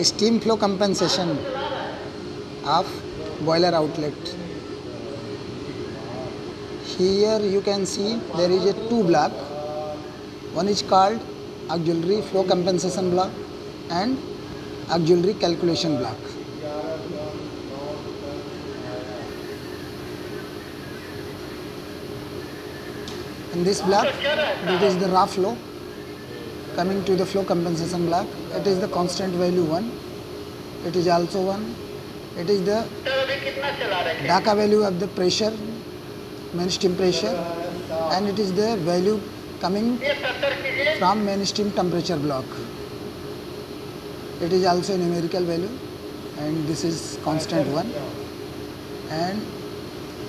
steam flow compensation of boiler outlet. Here you can see there is a two block. One is called auxiliary flow compensation block and auxiliary calculation block. In this block, it is the raw flow. Coming to the flow compensation block, it is the constant value 1. It is also 1. It is the Dhaka value of the pressure, main steam pressure, and it is the value coming from main steam temperature block. It is also a numerical value, and this is constant 1. And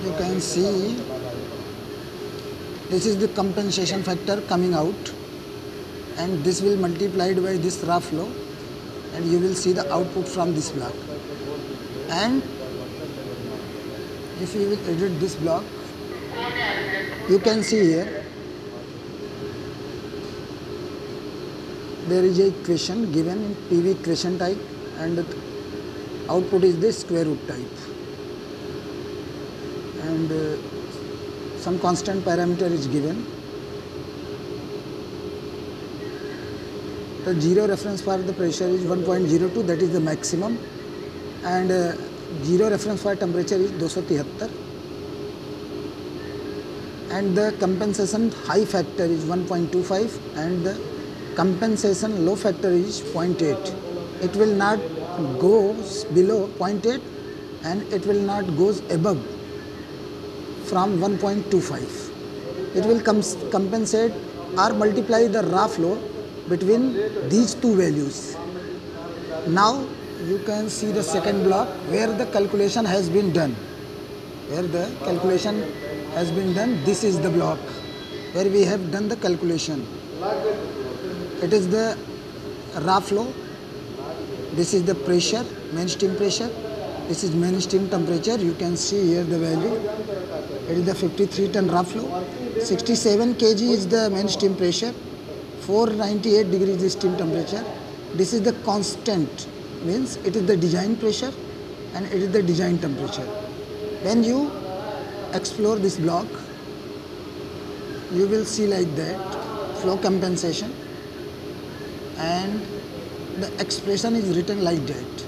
you can see this is the compensation factor coming out, and this will multiplied by this raw flow, and you will see the output from this block. And if you will edit this block, you can see here there is a equation given in PV equation type, and the output is the square root type, and some constant parameter is given. The zero reference for the pressure is 1.02, that is the maximum, and zero reference for temperature is 273, and the compensation high factor is 1.25, and the compensation low factor is 0.8. It will not go below 0.8, and it will not goes above from 1.25. It will compensate or multiply the raw flow between these two values. Now you can see the second block where the calculation has been done. This is the block where we have done the calculation. It is the raw flow. This is the pressure, main steam pressure. This is main steam temperature. You can see here the value. It is the 53 ton raw flow. 67 kg is the main steam pressure. 498 degrees is steam temperature. This is the constant, means it is the design pressure and it is the design temperature. When you explore this block, you will see like that flow compensation, and the expression is written like that.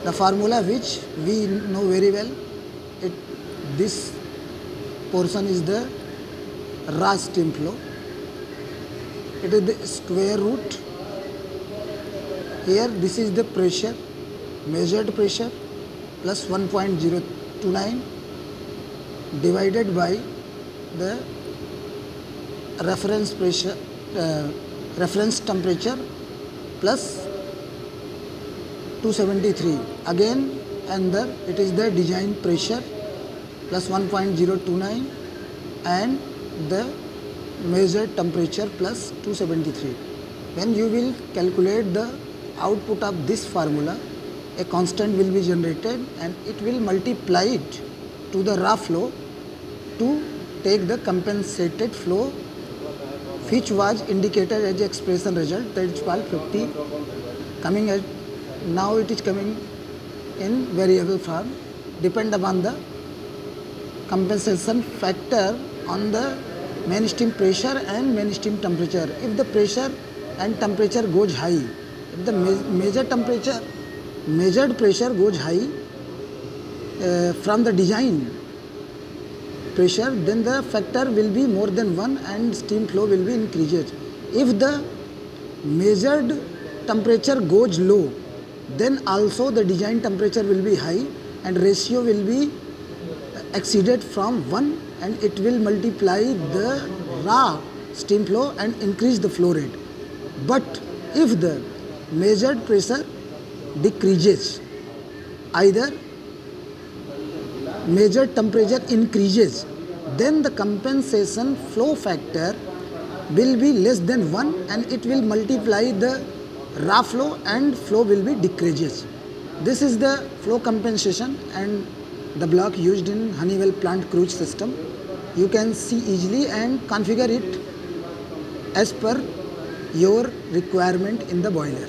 The formula which we know very well, this portion is the raw steam flow. It is the square root. Here this is the pressure, measured pressure, plus 1.029 divided by the reference pressure, reference temperature plus 273. Again, and it is the design pressure plus 1.029 and the measured temperature plus 273. When you will calculate the output of this formula, a constant will be generated and it will multiply it to the raw flow to take the compensated flow which was indicated as the expression result, that is called 50. Coming at now it is coming in variable form, depend upon the compensation factor on the main steam pressure and main steam temperature. If the pressure and temperature goes high, if the measured pressure goes high from the design pressure, then the factor will be more than 1 and steam flow will be increased. If the measured temperature goes low, then also the design temperature will be high and ratio will be exceeded from 1, and it will multiply the raw steam flow and increase the flow rate. But if the measured pressure decreases, either measured temperature increases, then the compensation flow factor will be less than 1 and it will multiply the raw flow and flow will be decreases. This is the flow compensation and the block used in Honeywell plant cruise system. You can see easily and configure it as per your requirement in the boiler.